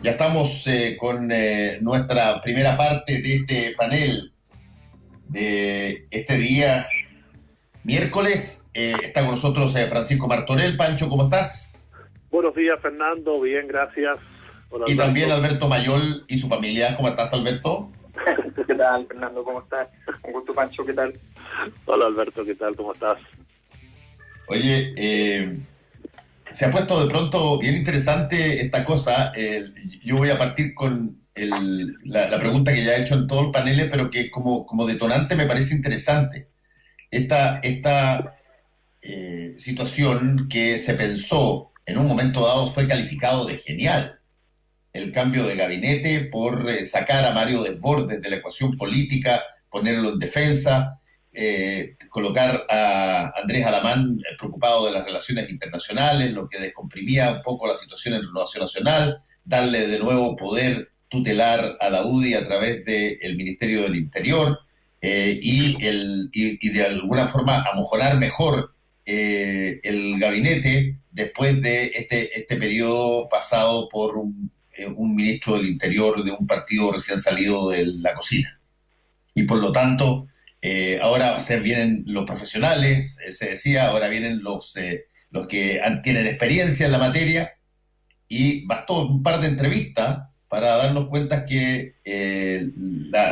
Ya estamos con nuestra primera parte de este panel de este día, miércoles. Está con nosotros Francisco Martorell. Pancho, ¿cómo estás? Buenos días, Fernando. Bien, gracias. Hola, Y también Alberto. Alberto Mayol y su familia. ¿Cómo estás, Alberto? ¿Qué tal, Fernando? ¿Cómo estás? Un gusto, Pancho. ¿Qué tal? Hola, Alberto. ¿Qué tal? ¿Cómo estás? Oye, se ha puesto de pronto bien interesante esta cosa. Yo voy a partir con la pregunta que ya he hecho en todos los paneles, pero que como detonante me parece interesante. Esta situación que se pensó en un momento dado fue calificado de genial. El cambio de gabinete por sacar a Mario Desbordes de la ecuación política, ponerlo en defensa, colocar a Andrés Alamán preocupado de las relaciones internacionales, lo que descomprimía un poco la situación en Renovación Nacional, darle de nuevo poder tutelar a la UDI a través del Ministerio del Interior, y de alguna forma amojonar mejor el gabinete después de este periodo pasado por un ministro del Interior de un partido recién salido de la cocina. Y por lo tanto, ahora vienen los profesionales, se decía, ahora vienen los que tienen experiencia en la materia, y bastó un par de entrevistas para darnos cuenta que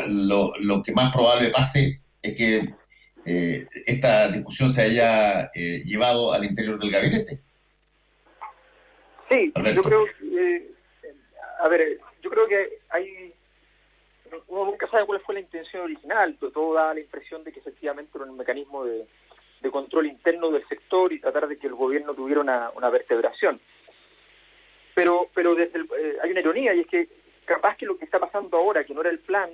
lo que más probable pase es que esta discusión se haya llevado al interior del gabinete. Sí, yo Alberto. creo que, yo creo que uno nunca sabe cuál fue la intención original. Todo da la impresión de que efectivamente era un mecanismo de control interno del sector y tratar de que el gobierno tuviera una vertebración. Pero hay una ironía, y es que capaz que lo que está pasando ahora, que no era el plan,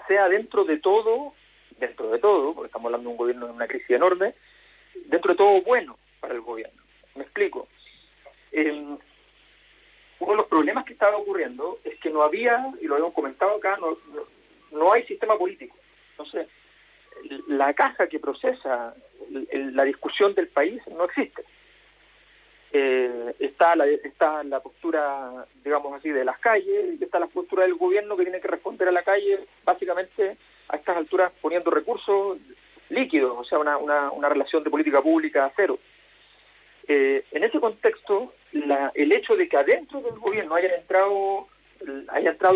sea dentro de todo, porque estamos hablando de un gobierno en una crisis enorme, dentro de todo bueno para el gobierno. Me explico. Uno de los problemas que estaba ocurriendo es que no había, y lo habíamos comentado acá, no hay sistema político. Entonces, la caja que procesa la discusión del país no existe. Está la postura, digamos así, de las calles, y está la postura del gobierno que tiene que responder a la calle, básicamente a estas alturas poniendo recursos líquidos, o sea, una relación de política pública a cero. En ese contexto, el hecho de que adentro del gobierno haya entrado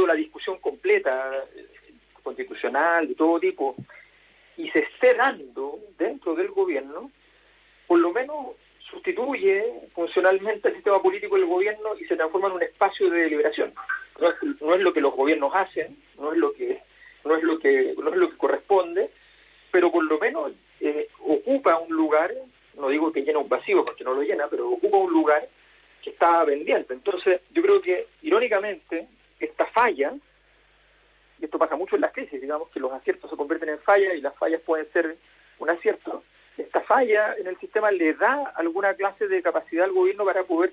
la discusión completa, constitucional, de todo tipo, y se esté dando dentro del gobierno, por lo menos sustituye funcionalmente el sistema político del gobierno y se transforma en un espacio de deliberación. No es lo que los gobiernos hacen, no es lo que corresponde, pero por lo menos ocupa un lugar. No digo que llena un vacío, porque no lo llena, pero ocupa un lugar que está pendiente. Entonces, yo creo que, irónicamente, esta falla, y esto pasa mucho en las crisis, digamos que los aciertos se convierten en fallas y las fallas pueden ser un acierto. Esta falla en el sistema le da alguna clase de capacidad al gobierno para poder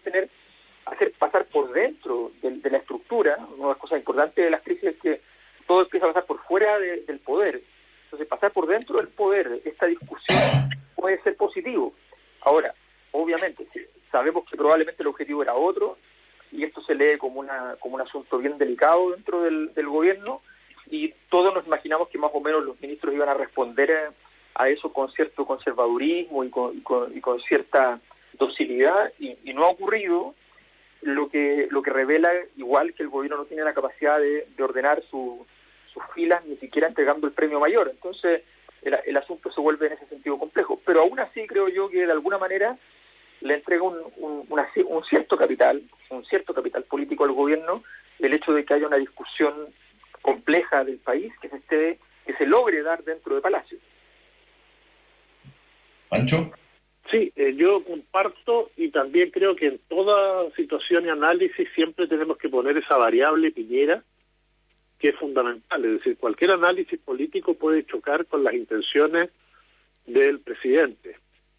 hacer pasar por dentro de la estructura. Una de las cosas importantes de las crisis es que todo empieza a pasar por fuera del poder. Entonces, pasar por dentro del poder, esta discusión puede ser positivo. Ahora, obviamente, sabemos que probablemente el objetivo era otro, y esto se lee como un asunto bien delicado dentro del gobierno, y todos nos imaginamos que más o menos los ministros iban a responder a eso con cierto conservadurismo y con cierta docilidad, y no ha ocurrido, lo que revela igual que el gobierno no tiene la capacidad de ordenar sus filas, ni siquiera entregando el premio mayor. Entonces, el asunto se vuelve en ese sentido complejo, pero aún así creo yo que de alguna manera le entrega un cierto capital político al gobierno, el hecho de que haya una discusión compleja del país que se logre dar dentro de Palacio. Pancho. Sí, yo comparto, y también creo que en toda situación y análisis siempre tenemos que poner esa variable Piñera, que es fundamental. Es decir, cualquier análisis político puede chocar con las intenciones del presidente,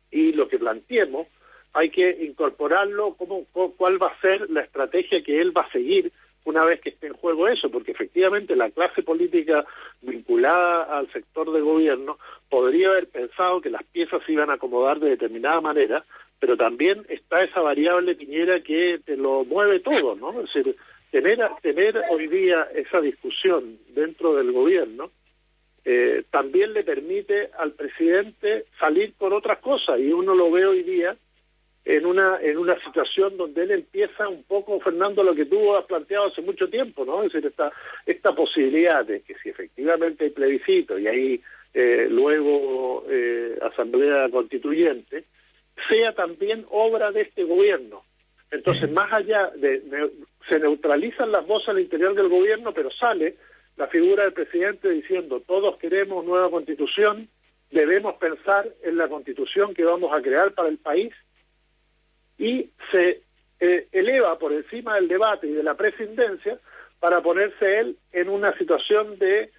y lo que planteemos hay que incorporarlo, cuál va a ser la estrategia que él va a seguir una vez que esté en juego eso, porque efectivamente la clase política vinculada al sector de gobierno podría haber pensado que las piezas se iban a acomodar de determinada manera, pero también está esa variable Piñera que te lo mueve todo, ¿no? Es decir, tener hoy día esa discusión dentro del gobierno también le permite al presidente salir con otras cosas, y uno lo ve hoy día en una situación donde él empieza un poco, Fernando, lo que tú has planteado hace mucho tiempo, ¿no? Es decir, esta posibilidad de que si efectivamente hay plebiscito y hay luego asamblea constituyente, sea también obra de este gobierno. Entonces, más allá se neutralizan las voces al interior del gobierno, pero sale la figura del presidente diciendo: todos queremos nueva constitución, debemos pensar en la constitución que vamos a crear para el país, y se eleva por encima del debate y de la prescindencia para ponerse él en una situación de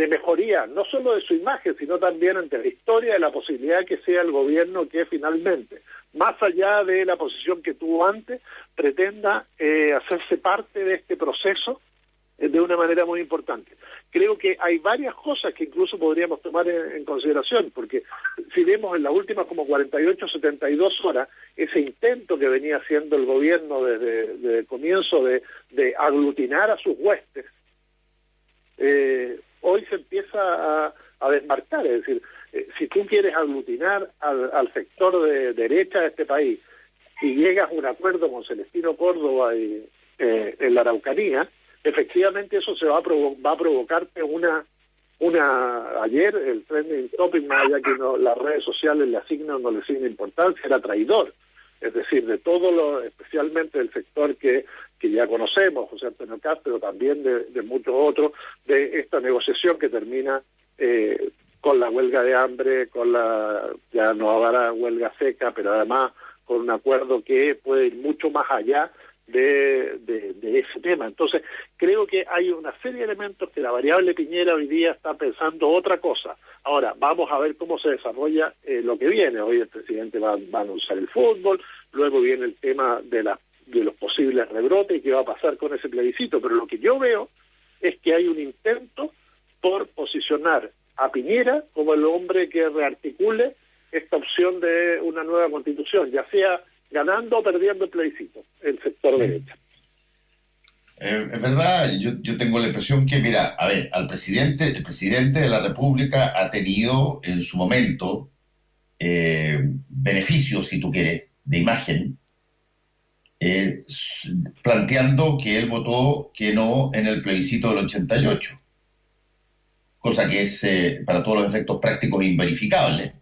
mejoría, no solo de su imagen, sino también ante la historia, de la posibilidad que sea el gobierno que finalmente, más allá de la posición que tuvo antes, pretenda hacerse parte de este proceso de una manera muy importante. Creo que hay varias cosas que incluso podríamos tomar en consideración, porque si vemos en las últimas como 48, 72 horas, ese intento que venía haciendo el gobierno desde el comienzo de aglutinar a sus huestes, hoy se empieza a desmarcar. Es decir, si tú quieres aglutinar al sector de derecha de este país y llegas a un acuerdo con Celestino Córdoba y en la Araucanía, efectivamente eso se va a provocarte ayer el trending topic, más allá que las redes sociales le asignan o no le asignan importancia, era traidor. Es decir, de todo especialmente del sector que ya conocemos, José Antonio Cast, pero también de muchos otros, de esta negociación que termina con la huelga de hambre, ya no habrá huelga seca, pero además con un acuerdo que puede ir mucho más allá de ese tema. Entonces, creo que hay una serie de elementos que la variable Piñera hoy día está pensando otra cosa. Ahora, vamos a ver cómo se desarrolla lo que viene. Hoy el presidente va a anunciar el fútbol, luego viene el tema de los posibles rebrotes y qué va a pasar con ese plebiscito, pero lo que yo veo es que hay un intento por posicionar a Piñera como el hombre que rearticule esta opción de una nueva constitución, ya sea ganando o perdiendo el plebiscito, el sector derecha. Es verdad, yo tengo la impresión que, mira, a ver, el presidente de la República ha tenido en su momento beneficios, si tú quieres, de imagen, planteando que él votó que no en el plebiscito del 88, cosa que es para todos los efectos prácticos inverificable.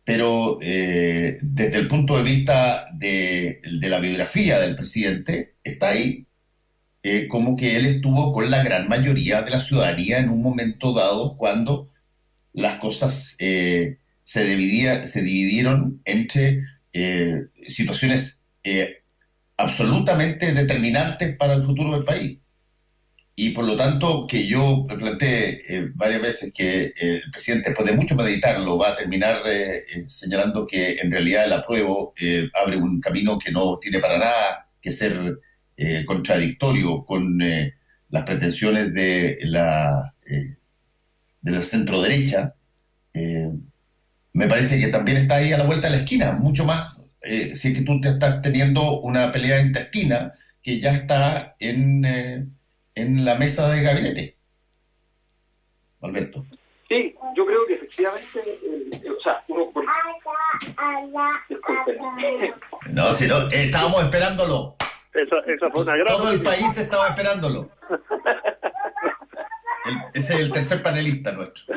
Pero desde el punto de vista de la biografía del presidente, está ahí como que él estuvo con la gran mayoría de la ciudadanía en un momento dado cuando las cosas se dividieron entre situaciones absolutamente determinantes para el futuro del país. Y por lo tanto, que yo planteé varias veces que el presidente, después de mucho meditarlo, va a terminar señalando que en realidad el apruebo abre un camino que no tiene para nada que ser contradictorio con las pretensiones de la centro derecha. Me parece que también está ahí a la vuelta de la esquina, mucho más si es que tú te estás teniendo una pelea intestina que ya está en la mesa de gabinete. Alberto. Sí, yo creo que efectivamente, o sea, uno... Disculpen. No, si no, estábamos esperándolo. Esa fue una gran... Todo el país estaba esperándolo. Ese es el tercer panelista nuestro.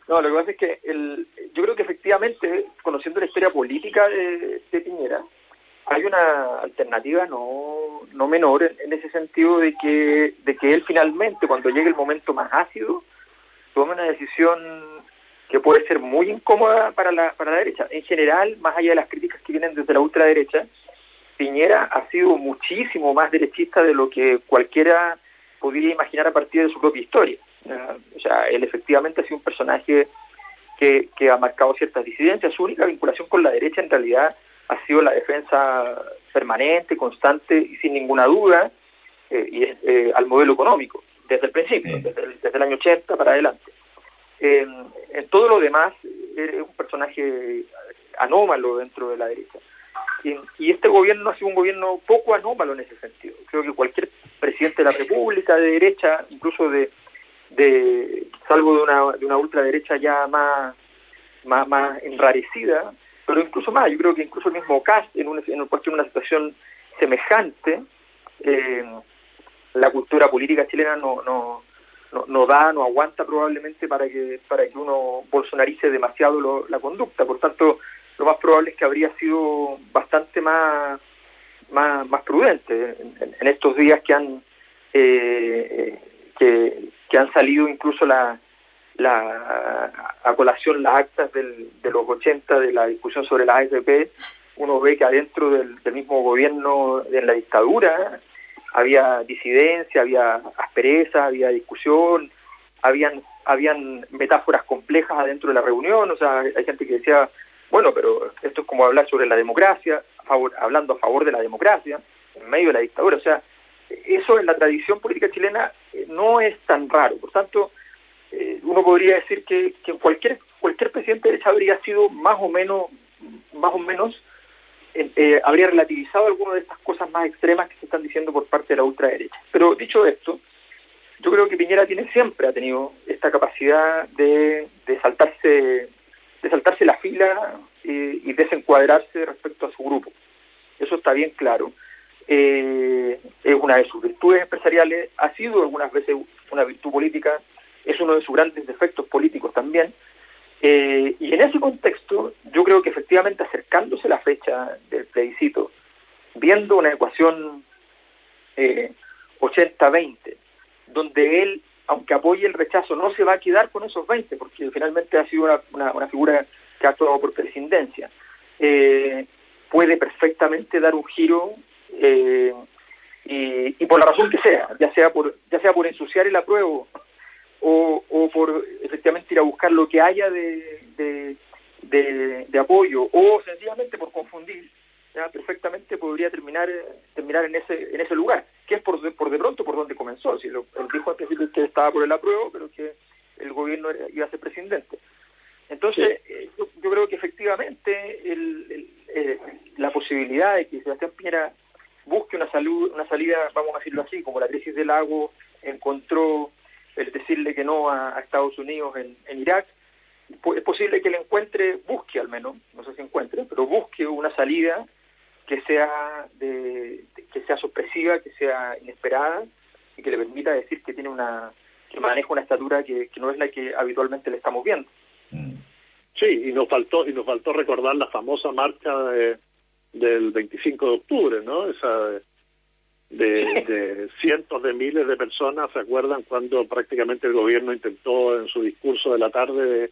No, lo que pasa es que yo creo que efectivamente, conociendo la historia política de Piñera, hay una alternativa no menor en ese sentido de que él finalmente, cuando llegue el momento más ácido, tome una decisión que puede ser muy incómoda para la derecha. En general, más allá de las críticas que vienen desde la ultraderecha, Piñera ha sido muchísimo más derechista de lo que cualquiera podría imaginar a partir de su propia historia. O sea, él efectivamente ha sido un personaje que ha marcado ciertas disidencias. Su única vinculación con la derecha en realidad ha sido la defensa permanente, constante y sin ninguna duda al modelo económico, desde el principio, sí. desde el año 80 para adelante. En todo lo demás, es un personaje anómalo dentro de la derecha. y este gobierno ha sido un gobierno poco anómalo en ese sentido. Creo que cualquier presidente de la República de derecha, incluso salvo de una ultraderecha ya más enrarecida, pero incluso más, yo creo que incluso el mismo Kast en una situación semejante, la cultura política chilena no aguanta probablemente para que uno bolsonarice demasiado la conducta. Por tanto, lo más probable es que habría sido bastante más prudente en estos días que han salido incluso a colación las actas de los 80 de la discusión sobre la AFP. Uno ve que adentro del mismo gobierno de la dictadura había disidencia, había aspereza, había discusión, habían metáforas complejas adentro de la reunión. O sea, hay gente que decía, bueno, pero esto es como hablar sobre la democracia, hablando a favor de la democracia en medio de la dictadura. O sea, eso en la tradición política chilena no es tan raro. Por tanto, uno podría decir que cualquier presidente de derecha habría sido más o menos habría relativizado algunas de estas cosas más extremas que se están diciendo por parte de la ultraderecha. Pero dicho esto, yo creo que Piñera siempre ha tenido esta capacidad de saltarse la fila y desencuadrarse respecto a su grupo. Eso está bien claro. Es una de sus virtudes empresariales, ha sido algunas veces una virtud política, es uno de sus grandes defectos políticos también. Y en ese contexto, yo creo que efectivamente acercándose la fecha del plebiscito, viendo una ecuación 80-20, donde él, aunque apoye el rechazo, no se va a quedar con esos 20, porque finalmente ha sido una figura que ha actuado por prescindencia, puede perfectamente dar un giro, y por la razón que sea, ya sea por ensuciar el apruebo, o por efectivamente ir a buscar lo que haya de apoyo, o sencillamente por confundir, ya perfectamente podría terminar en ese lugar, que es por de pronto por donde comenzó. Si él dijo al principio que estaba por el apruebo, pero que el gobierno iba a ser presidente. Entonces, yo creo que efectivamente la posibilidad de que Sebastián Piñera busque una salida, vamos a decirlo así, como la crisis del lago encontró el decirle que no a Estados Unidos en Irak, es posible que busque al menos, no sé si encuentre, pero busque una salida que sea sorpresiva, que sea inesperada y que le permita decir que que maneja una estatura que no es la que habitualmente le estamos viendo. Sí, y nos faltó recordar la famosa marcha del 25 de octubre, ¿no? Esa de cientos de miles de personas, ¿se acuerdan cuando prácticamente el gobierno intentó en su discurso de la tarde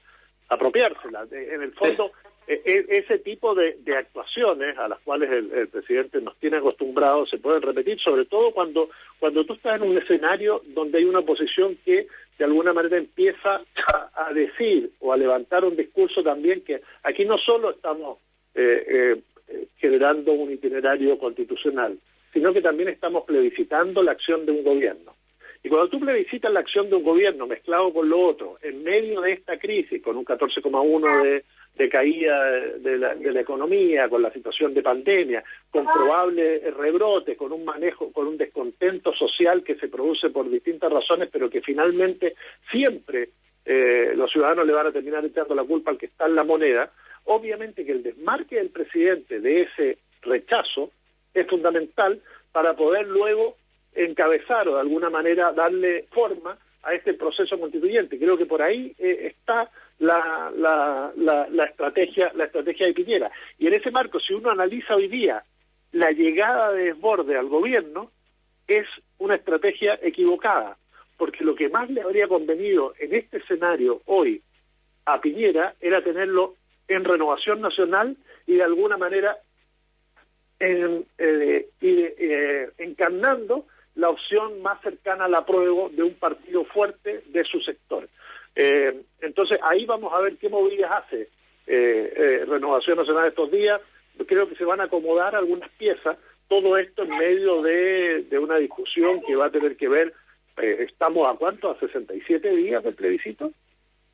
apropiársela? En el fondo, ese tipo de actuaciones a las cuales el presidente nos tiene acostumbrados se pueden repetir, sobre todo cuando tú estás en un escenario donde hay una oposición que de alguna manera empieza a decir o a levantar un discurso también que aquí no solo estamos generando un itinerario constitucional, sino que también estamos plebiscitando la acción de un gobierno. Y cuando tú plebiscitas la acción de un gobierno mezclado con lo otro, en medio de esta crisis, con un 14,1 de caída de la economía, con la situación de pandemia, con probable rebrote, con un manejo, con un descontento social que se produce por distintas razones, pero que finalmente siempre los ciudadanos le van a terminar echando la culpa al que está en la moneda, obviamente que el desmarque del presidente de ese rechazo es fundamental para poder luego encabezar o de alguna manera darle forma a este proceso constituyente. Creo que por ahí está la estrategia de Piñera. Y en ese marco, si uno analiza hoy día la llegada de Desbordes al gobierno, es una estrategia equivocada, porque lo que más le habría convenido en este escenario hoy a Piñera era tenerlo en Renovación Nacional y de alguna manera encarnando la opción más cercana al apruebo de un partido fuerte de su sector. Entonces ahí vamos a ver qué movidas hace Renovación Nacional estos días. Creo que se van a acomodar algunas piezas, todo esto en medio de una discusión que va a tener que ver, ¿estamos a cuánto? ¿A 67 días del plebiscito?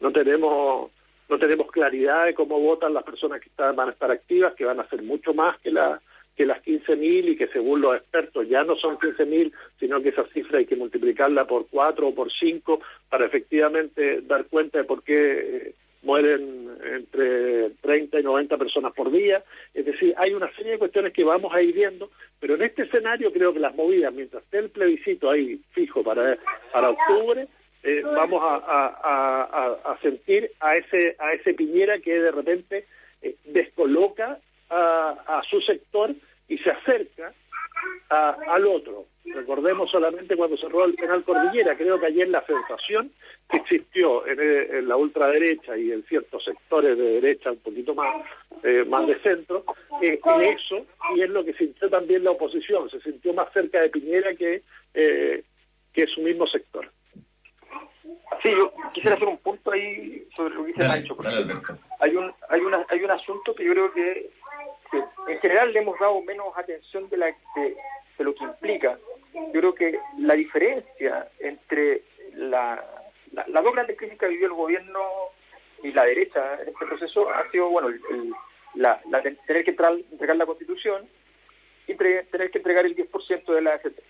No tenemos no tenemos claridad de cómo votan las personas que van a estar activas, que van a ser mucho más que las 15.000 y que según los expertos ya no son 15.000, sino que esa cifra hay que multiplicarla por 4 o por 5 para efectivamente dar cuenta de por qué mueren entre 30 y 90 personas por día. Es decir, hay una serie de cuestiones que vamos a ir viendo, pero en este escenario creo que las movidas, mientras esté el plebiscito ahí fijo para octubre, vamos a sentir a ese Piñera que de repente descoloca a su sector y se acerca al otro. Recordemos solamente cuando cerró el penal Cordillera, creo que ayer la sensación que existió en la ultraderecha y en ciertos sectores de derecha un poquito más de centro, en eso, y es lo que sintió también la oposición, se sintió más cerca de Piñera que su mismo sector. Sí, yo quisiera hacer un punto ahí sobre lo que dice Pancho, porque hay un asunto que yo creo que en general le hemos dado menos atención de lo que implica. Yo creo que la diferencia entre las dos grandes crisis que ha vivido el gobierno y la derecha en este proceso ha sido, bueno, la de tener que entregar la Constitución y tener que entregar el 10% de la AFP.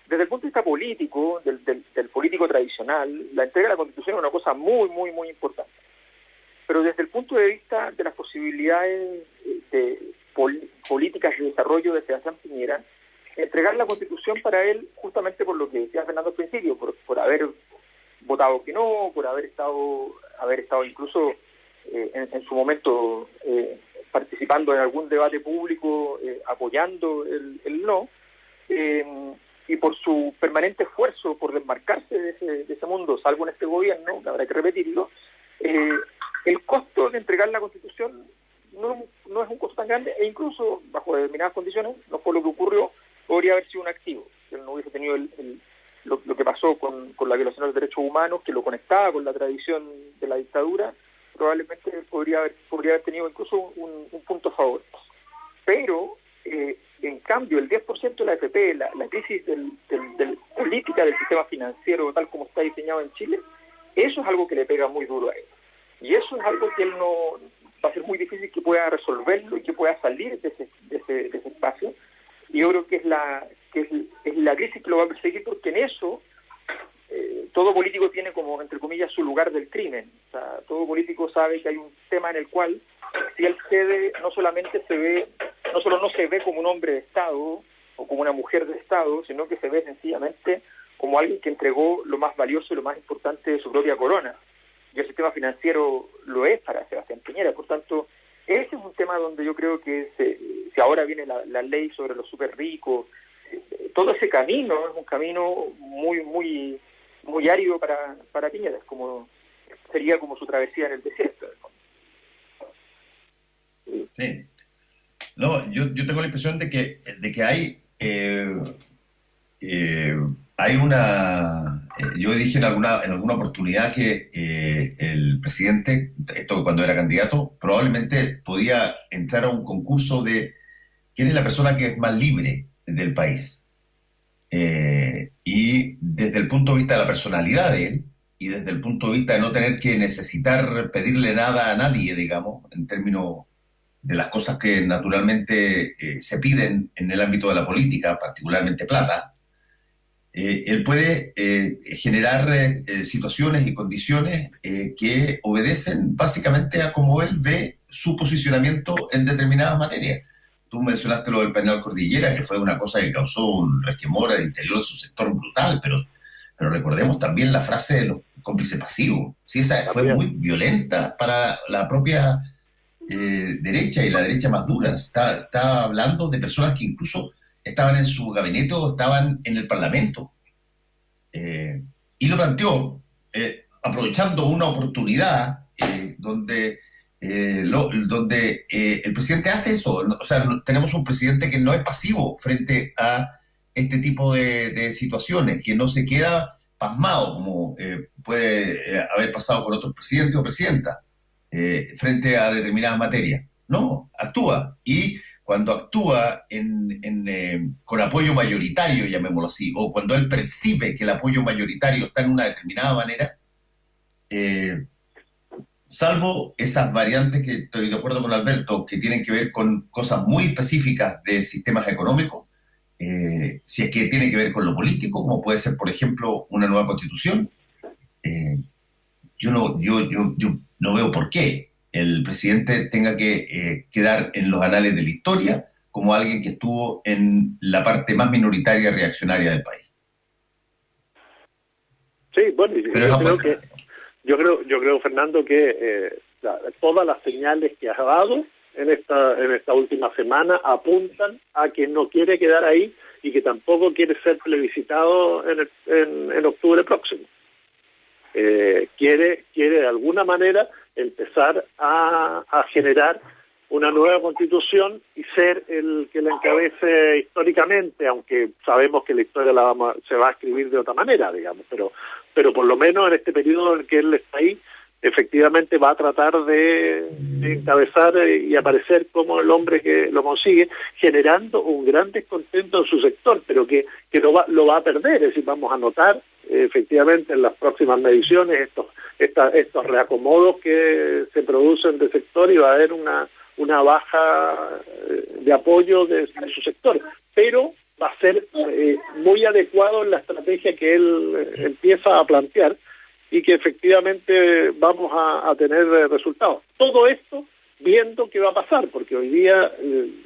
Desde el punto de vista político, del político tradicional, la entrega de la Constitución es una cosa muy, muy, muy importante. Pero desde el punto de vista de las posibilidades de políticas de desarrollo de Sebastián Piñera, entregar la Constitución para él, justamente por lo que decía Fernando al principio, por haber votado que no, por haber estado incluso en su momento participando en algún debate público apoyando el no, y por su permanente esfuerzo por desmarcarse de ese mundo, salvo en este gobierno, que habrá que repetirlo, el costo de entregar la Constitución no es un costo tan grande, e incluso bajo determinadas condiciones, no fue lo que ocurrió, podría haber sido un activo, que él no hubiese tenido lo que pasó con la violación de los derechos humanos, que lo conectaba con la tradición de la dictadura, probablemente podría haber tenido incluso un punto a favor. Pero, en cambio, el 10% de la AFP, la crisis del política del sistema financiero tal como está diseñado en Chile, eso es algo que le pega muy duro a él. Y eso es algo que él no va a ser muy difícil que pueda resolverlo y que pueda salir de ese espacio. Y yo creo que es la crisis que lo va a perseguir, porque en eso todo político tiene como, entre comillas, su lugar del crimen. O sea, todo político sabe que hay un tema en el cual, si él cede, no solo no se ve como un hombre de Estado o como una mujer de Estado, sino que se ve sencillamente como alguien que entregó lo más valioso y lo más importante de su propia corona. Y el sistema financiero lo es para Sebastián Piñera. Por tanto, ese es un tema donde yo creo que si ahora viene la ley sobre los súper ricos, todo ese camino es un camino muy, muy, muy árido para Piñera. Sería como su travesía en el desierto. Sí. No, yo tengo la impresión de que hay una... yo dije en alguna oportunidad que el presidente, esto cuando era candidato, probablemente podía entrar a un concurso de quién es la persona que es más libre del país. Y desde el punto de vista de la personalidad de él, y desde el punto de vista de no tener que necesitar pedirle nada a nadie, digamos, en términos de las cosas que naturalmente se piden en el ámbito de la política, particularmente plata, él puede generar situaciones y condiciones que obedecen básicamente a cómo él ve su posicionamiento en determinadas materias. Tú mencionaste lo del penal Cordillera, que fue una cosa que causó un resquemor al interior de su sector brutal, pero recordemos también la frase de los cómplices pasivos. Sí, esa fue muy violenta para la propia derecha, y la derecha más dura. Está hablando de personas que incluso estaban en su gabinete o estaban en el Parlamento. Y lo planteó aprovechando una oportunidad donde el presidente hace eso. O sea, tenemos un presidente que no es pasivo frente a este tipo de situaciones, que no se queda pasmado como puede haber pasado con otros presidentes o presidentas frente a determinadas materias. No, actúa. Y cuando actúa con apoyo mayoritario, llamémoslo así, o cuando él percibe que el apoyo mayoritario está en una determinada manera, salvo esas variantes que estoy de acuerdo con Alberto, que tienen que ver con cosas muy específicas de sistemas económicos, si es que tiene que ver con lo político, como puede ser, por ejemplo, una nueva constitución, eh, yo no veo por qué el presidente tenga que quedar en los anales de la historia como alguien que estuvo en la parte más minoritaria reaccionaria del país. Sí, bueno, Pero yo creo, Fernando, que todas las señales que has dado en esta última semana apuntan a que no quiere quedar ahí y que tampoco quiere ser plebiscitado en octubre próximo. Quiere de alguna manera empezar a generar una nueva constitución y ser el que la encabece históricamente, aunque sabemos que la historia se va a escribir de otra manera, digamos, pero por lo menos en este periodo en que él está ahí, efectivamente va a tratar de encabezar y aparecer como el hombre que lo consigue, generando un gran descontento en su sector, pero que lo va a perder. Es decir, vamos a notar efectivamente en las próximas mediciones estos reacomodos que se producen de sector, y va a haber una baja de apoyo de su sector, pero va a ser muy adecuado en la estrategia que él empieza a plantear, y que efectivamente vamos a tener resultados. Todo esto viendo qué va a pasar, porque hoy día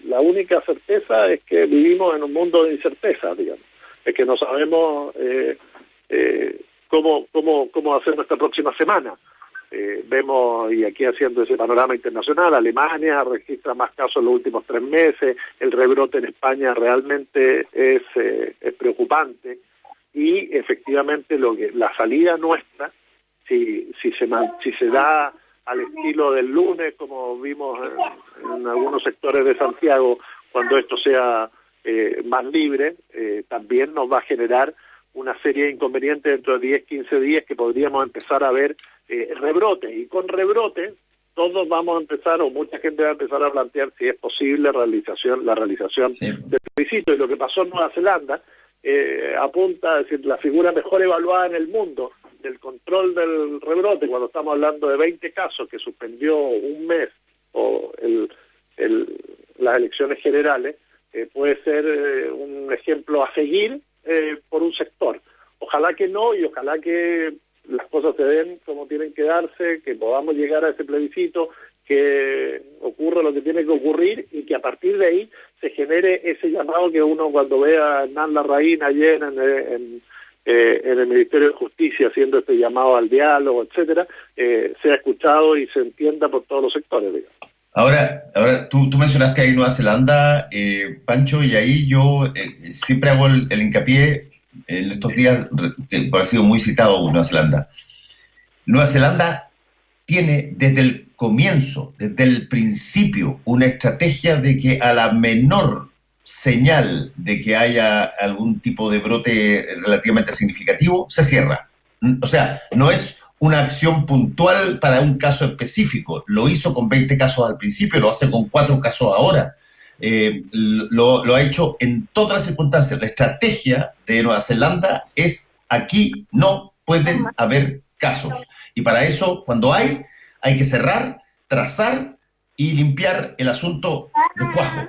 la única certeza es que vivimos en un mundo de incerteza, digamos. Es que no sabemos cómo va a ser nuestra próxima semana. Vemos, y aquí haciendo ese panorama internacional, Alemania registra más casos en los últimos 3 meses, el rebrote en España realmente es preocupante, y efectivamente la salida nuestra, si se da al estilo del lunes, como vimos en algunos sectores de Santiago, cuando esto sea más libre, también nos va a generar una serie de inconvenientes dentro de 10, 15 días que podríamos empezar a ver rebrotes, y con rebrotes todos vamos a empezar, o mucha gente va a empezar a plantear si es posible la realización sí, del plebiscito. Y lo que pasó en Nueva Zelanda apunta a decir la figura mejor evaluada en el mundo del control del rebrote, cuando estamos hablando de 20 casos que suspendió un mes o las elecciones generales, puede ser un ejemplo a seguir por un sector. Ojalá que no, y ojalá que las cosas se den como tienen que darse, que podamos llegar a ese plebiscito, que ocurra lo que tiene que ocurrir, y que a partir de ahí se genere ese llamado que uno, cuando ve a Hernán Larraín ayer en el Ministerio de Justicia haciendo este llamado al diálogo, etcétera, sea escuchado y se entienda por todos los sectores, digamos. Ahora tú mencionaste ahí Nueva Zelanda, Pancho, y ahí yo siempre hago el hincapié en estos días, que ha sido muy citado Nueva Zelanda. Nueva Zelanda tiene desde el comienzo, desde el principio, una estrategia de que a la menor señal de que haya algún tipo de brote relativamente significativo, se cierra. O sea, no es una acción puntual para un caso específico. Lo hizo con 20 casos al principio, lo hace con 4 casos ahora. Lo ha hecho en todas las circunstancias. La estrategia de Nueva Zelanda es: aquí no pueden haber casos. Y para eso, cuando hay que cerrar, trazar y limpiar el asunto de cuajo.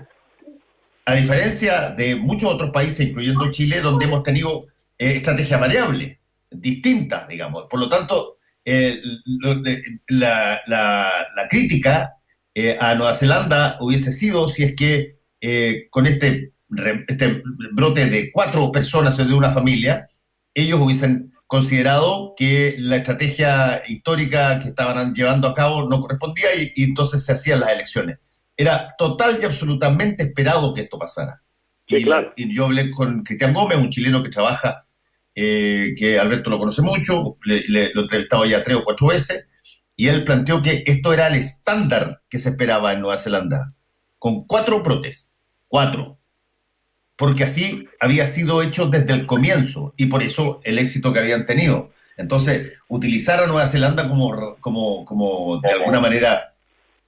A diferencia de muchos otros países, incluyendo Chile, donde hemos tenido estrategias variables, distintas, digamos. Por lo tanto, la crítica a Nueva Zelanda hubiese sido si es que con este brote de 4 personas de una familia, ellos hubiesen considerado que la estrategia histórica que estaban llevando a cabo no correspondía, y entonces se hacían las elecciones. Era total y absolutamente esperado que esto pasara. Sí, claro. Y yo hablé con Cristian Gómez, un chileno que trabaja, que Alberto lo conoce mucho, lo he entrevistado ya 3 o 4 veces, y él planteó que esto era el estándar que se esperaba en Nueva Zelanda, con 4 brotes, 4, porque así había sido hecho desde el comienzo, y por eso el éxito que habían tenido. Entonces, utilizar a Nueva Zelanda como de alguna manera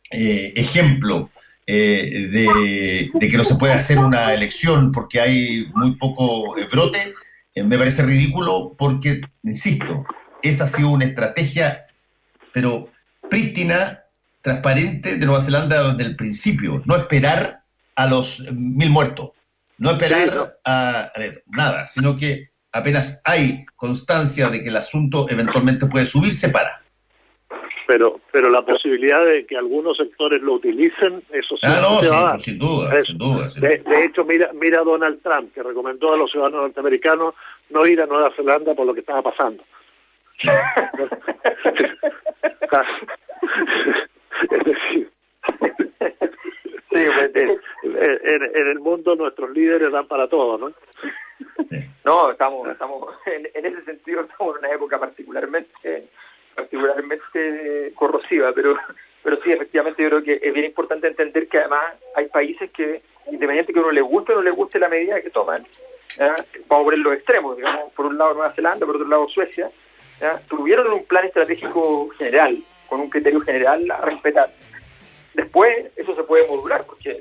ejemplo de que no se puede hacer una elección porque hay muy poco brote, me parece ridículo, porque, insisto, esa ha sido una estrategia, pero prístina, transparente de Nueva Zelanda desde el principio. No esperar a los 1.000 muertos. No esperar a nada, sino que apenas hay constancia de que el asunto eventualmente puede subir, se para. Pero la posibilidad de que algunos sectores lo utilicen, eso sí se va a dar. Sin duda. De hecho, mira a Donald Trump, que recomendó a los ciudadanos norteamericanos no ir a Nueva Zelanda por lo que estaba pasando. Sí. Es decir, en el mundo nuestros líderes dan para todo, ¿no? Sí. No, estamos en ese sentido estamos en una época particularmente corrosiva, pero sí, efectivamente yo creo que es bien importante entender que además hay países que, independientemente que a uno le guste o no le guste la medida que toman, ¿ya? Vamos a poner los extremos, digamos, por un lado Nueva Zelanda, por otro lado Suecia, ¿ya? Tuvieron un plan estratégico general, con un criterio general a respetar. Después eso se puede modular, porque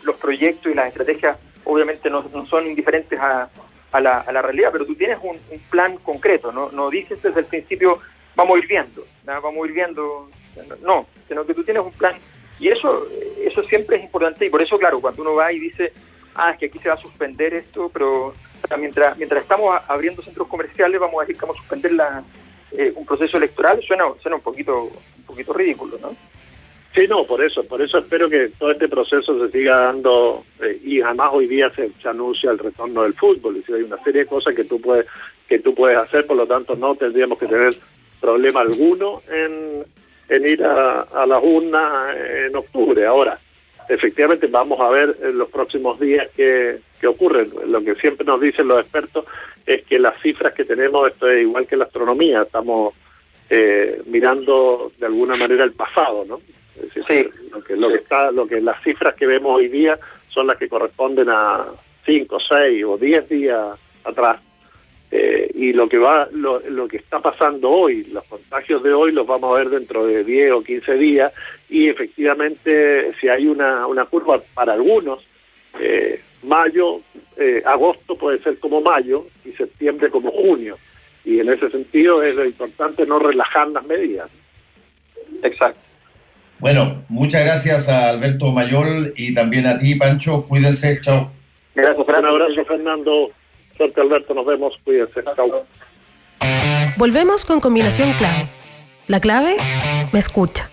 los proyectos y las estrategias obviamente no son indiferentes a la realidad, pero tú tienes un plan concreto, no dices desde el principio vamos a ir viendo, no, sino que tú tienes un plan, y eso siempre es importante, y por eso, claro, cuando uno va y dice, es que aquí se va a suspender esto, pero mientras estamos abriendo centros comerciales vamos a decir que vamos a suspender un proceso electoral, suena un poquito ridículo, ¿no? Sí, no, por eso espero que todo este proceso se siga dando, y además hoy día se anuncia el retorno del fútbol, es decir, hay una serie de cosas que tú puedes hacer, por lo tanto no tendríamos que tener problema alguno en ir a las urnas en octubre. Ahora, efectivamente vamos a ver en los próximos días qué ocurre. Lo que siempre nos dicen los expertos es que las cifras que tenemos, esto es igual que la astronomía, estamos mirando de alguna manera el pasado, ¿no? Es decir, sí. Lo que las cifras que vemos hoy día son las que corresponden a 5, 6 o 10 días atrás, y lo que está pasando hoy, los contagios de hoy los vamos a ver dentro de 10 o 15 días, y efectivamente si hay una curva para algunos, agosto puede ser como mayo y septiembre como junio, y en ese sentido es lo importante no relajar las medidas. Exacto. Bueno, muchas gracias a Alberto Mayol y también a ti, Pancho. Cuídense, chao. Gracias, Fernando. Un abrazo, Fernando. Suerte, Alberto. Nos vemos. Cuídense. Chao. Volvemos con combinación clave. La clave me escucha.